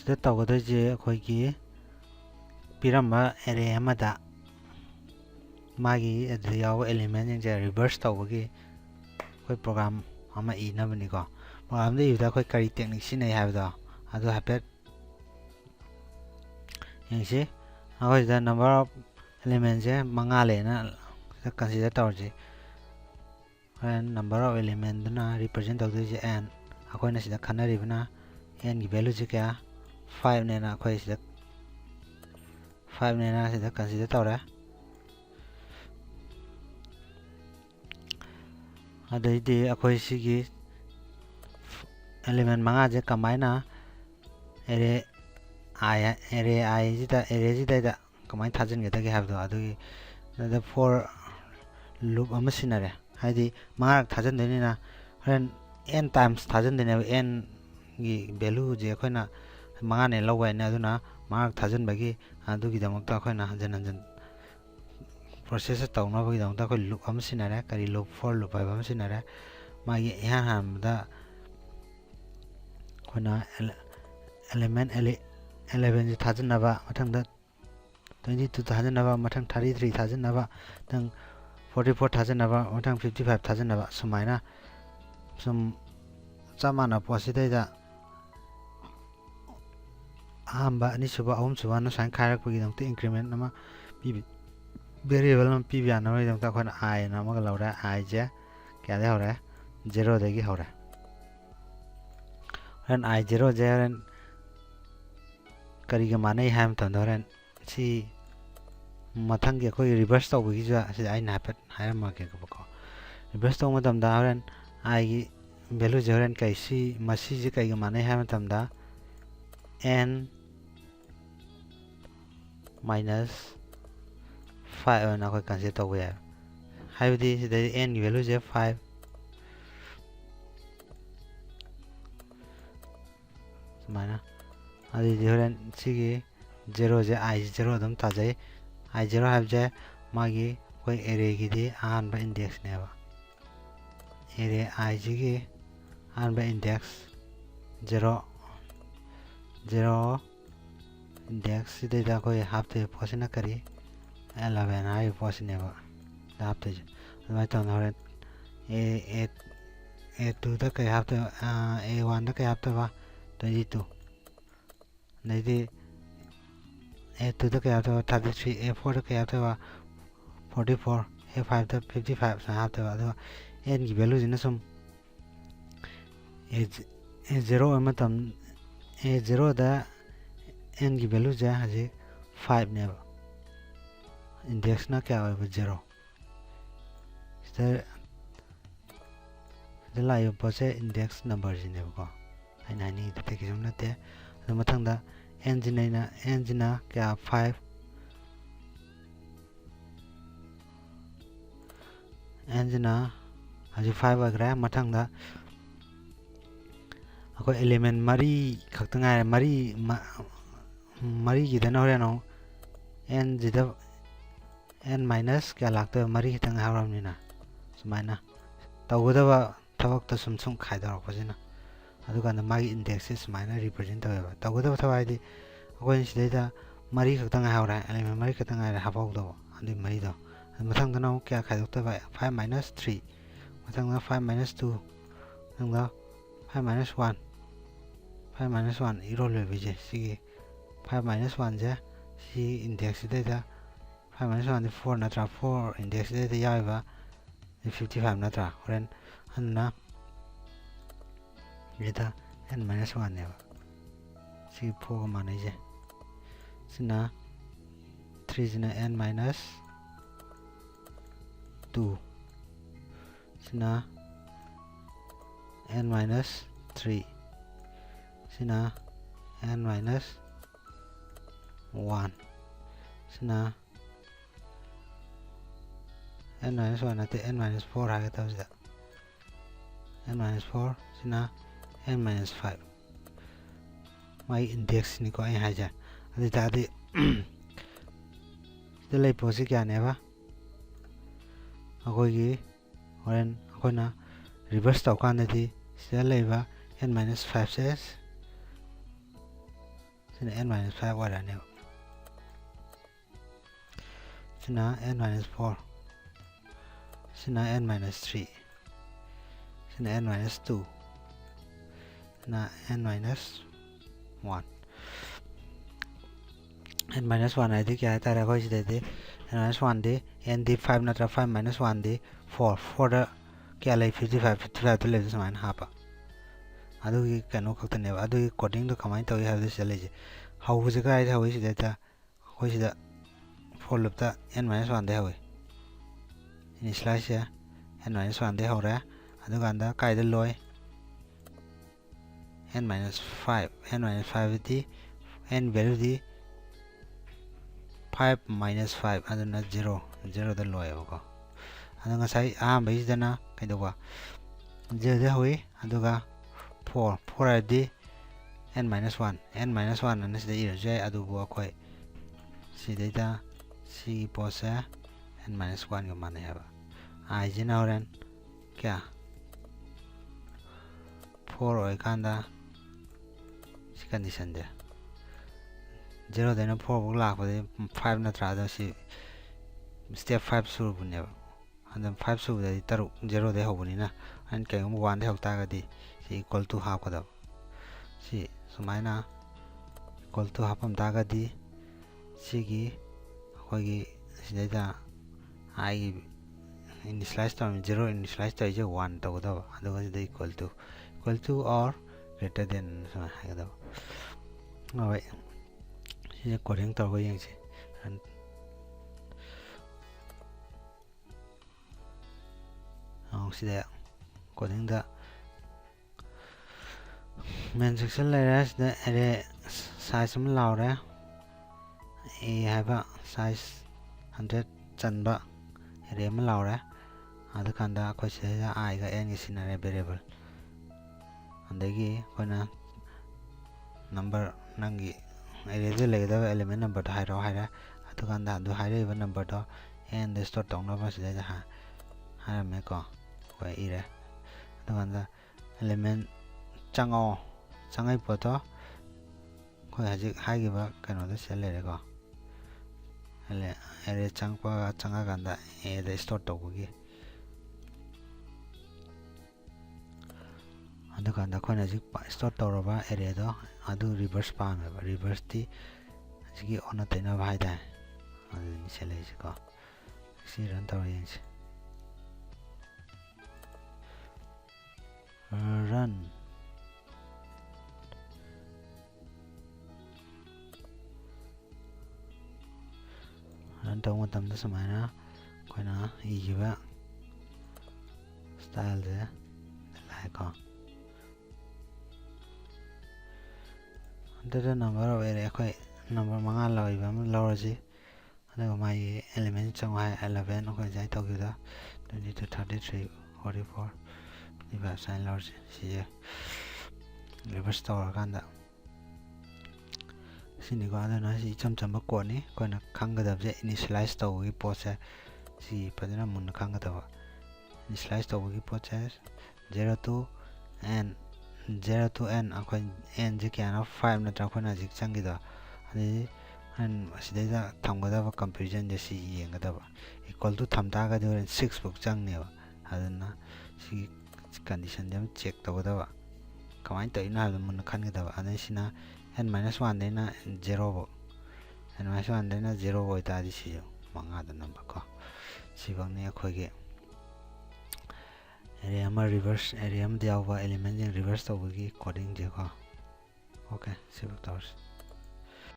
sida tawgadayje akhoi pirama array amada magi adda yawa element jingje reverse tawbagi akhoi program ama inabani ko program da ibda akhoi kari technique sinai habda adu hapet yangsi akhoi da number of elements je manga le na consider tawje and number of element na represent tawje n akhoi na sida khanari bana n gi value je kya 5 ne na akhoi sida 5 ne na sida consider tawra adai akhoi sigi element manga je combine array jida da combine thajin ge dagi habdo adu the for loop ama sinare haidi manga thajin deni na n times thajin deni n gi value je akhoi na manga ne lawai na aduna manga thajin bagi adu gi damak ta akhoi na jan process tawna bagi damak ta akhoi loop ama sinare kari loop for loop ba ama sinare magi han da khona element 11 ji thajin na ba mathang da 22 thajin na ba mathang 33 thajin na ba tang 44 thajin na ba mathang 55 thajin na ba sumaina sum chamana posidai da amba ani suba ahum suba no san khairak pagi dam te increment nama pi variable nam pi bian na dam ta khona I na ma laura I je kya de hore 0 de gi hore ren I 0 je ren kari ga manai ham tan doren si mathang ge koi reverse taw gi ja si I na pet hair ma ke ko reverse taw ma dam da ren I gi value je ren kai si masi je kai ga manai ham tam da n minus 5 na koi consider taw ya haibdi si da n gi value je 5 mana adi different sigi 0 je I 0 dam ta jai I 0 have je magi koi array gi di an ba index ne ba array I ji gi an ba index 0 index sidai da koi hafte posina kari 11 ai posine ba da hafte mai ta na a2 da kai hafte a1 da kai hafte ba 22 naidi a2 da kai hafte 33 a4 da kai hafte ba 44 a5 da 55 sa hafte ba da n gi value jina sum a0 amatam a0 da n gi value ja haji 5 ne ba index na kya ba 0 the lai pose index number jine ba ai na ni te ki jumna te mathang da engine kya 5 engine haji 5 agra mathang da akoi element mari khakta ngai mari gi da no re no n ji da n minus kya lakta mari hitang haram ni na sumaina tawda ba tabak ta sum khai da ro na adu kan magi index is sumaina represent ta ba tawda ba thawai di akoi sidai da mari khakta ngai hawra element mari khakta ngai hafau do andi mari do mathang da no kya khai dokta ba 5 minus 3 mathang da 5 minus 2 mathang da 5 minus 1 5 minus 1 iro le bije si 5 minus 1 je si index de da 5 minus 1 4 na tra 4 index de da ya ba 55 na tra horen anna eta n minus 1 ne ba si 4 ma ne je sina 3 jina n minus 2 sina n minus 3 sina n minus 1 sina n minus 1 ate n minus 4 haga ta uja n minus 4 sina n minus 5 mai index ni ko ai haja adi ta di de lai posi kya ne ba akoi gi horen akoina reverse taw kan di sel lai ba n minus 5 says sina n minus 5 ꯑꯣꯏꯔꯅꯦꯕ sina n minus 4 sina n minus 3 sina n minus 2 sina n minus 1 n minus 1 ꯍꯥꯏꯗꯤ ꯀꯌꯥ ꯍꯥꯏꯇꯥꯔꯦ ꯑꯩꯈꯣꯏ ꯁꯤꯗꯗꯤ n minus 1 ꯗꯤ n ꯗꯤ 5 ꯅꯠꯇ꯭ꯔ 5 minus 1 D 4 4ꯗ kya lay 55 55 to lay sumana hapa adugi kano khakta ne adugi coding to kamai tawi have this lay how was ga hawi sida hoi sida for loop ta n minus 1 de hawi initialize ya n minus 1 de hora aduga anda kai de loy n minus 5 di n value di 5 minus 5 aduna 0 0 the loy ko adunga sai bai dana kaidoba 0 de hawi aduga 4 di n minus 1 ana sida irjai adugo akoi sideta si posa n minus 1 ga mane haba I jina oren kya 4 oi kanda si condition de 0 de na 4 bu lak ba 5 na tra da si step 5 sur bu ne and 5 sur da taru 0 de hobuni na and kai 1 de hokta ga di si equal to half kada si sumaina equal to half am daga di sigi hogi sideda I initialize time 0 initialize time 1 to da adu is equal to or greater than kada awai si coding to go yang si sida coding da main section layer the array size am laure a have a size 100 chanba array am laure adu kanda ko sida I ga n is in array variable andagi kona number nangi array de legda element number to hairo haira adu kanda adu haira even number to n de store tong na ba sida ha me ko ire adu kanda element changai poto ko haji hagi ba kano da sele re ko ele ere changpa changa ganda e da store to gi adu kanda ko na ji store to ro ba ere do adu reverse pa me ba reverse ti ji ona tena ba da adu ni sele ji ko si ran to yin ji run tong matam da samana koina igiba style de lai ko the number of area koi number manga loi ba lawji adaga mai element changwa 11 ko jai to gida 20 to 33 44 iba sign large si reverse to kanda sini ko adana si chamba ko ni ko na khanga da je initialize to gi process si padana mun khanga da initialize to gi process 0 to n akoi n je kya 5 na ta ko na ji changi da ani an asida da thamga da comparison je si yenga da equal to thamta ga de 6 book chang ne ba adana si condition dem check to da kamai to ina mun khan ga da ani sina n minus 1 dena 0 bo n minus 1 dena 0 bo ta di si manga da number ko si bang ne khoi ge area ma reverse area ma dia wa element in reverse to gi coding je ko okay si bak